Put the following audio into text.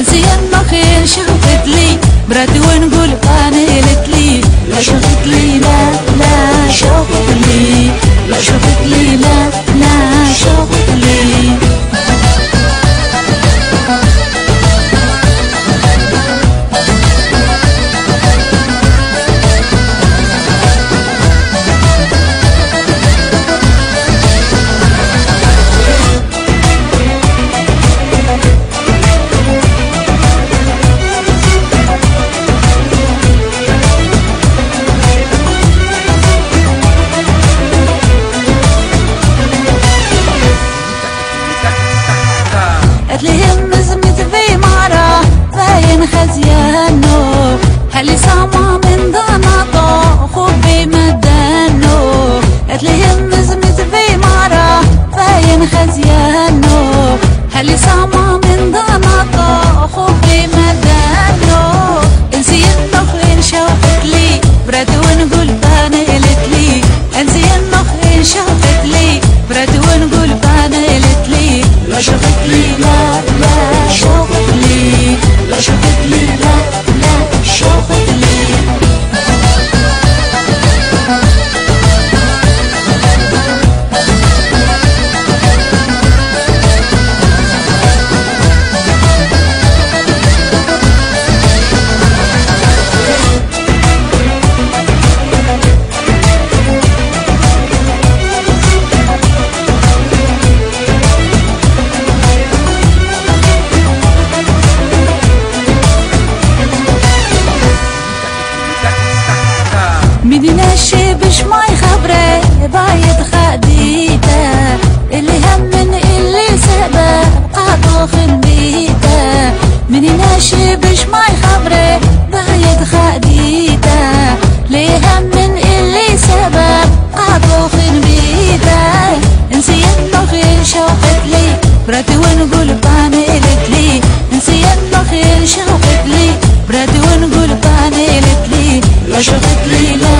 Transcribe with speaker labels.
Speaker 1: انسي يما خير شوفت لي براتي ونقول قالت لي لا شوفت لي لا لا شوفت لي لا شوفت لي لا لا شوفت لي قتلهم مزمت في مرة باين خزيانو هلي سما من ضنطو خوبي مدانو قتلهم مزمت في مرة باين خزيانو هلي سما من ضنطو خوبي مدانو انسي النخ ان شوفت لي براتي ونقول قالت لي انسي النخ ان شوفت لي براتي ونقول قالت لي لا شوفت لي لا لا شوفت لي لا شوفت لي لا لا شوفت لي مدينة الشبش ما يخبره بايد خديته اللي هم من اللي سبب قاطو خنبيته مدينة الشبش ما يخبره بايد خديته اللي هم من اللي سبب قاطو خنبيته انسي انه خير شوقت لي براتي ونقول قالت لي انسي انه خير شوقت لي براتي ونقول قالت لي لا شوقت لي لا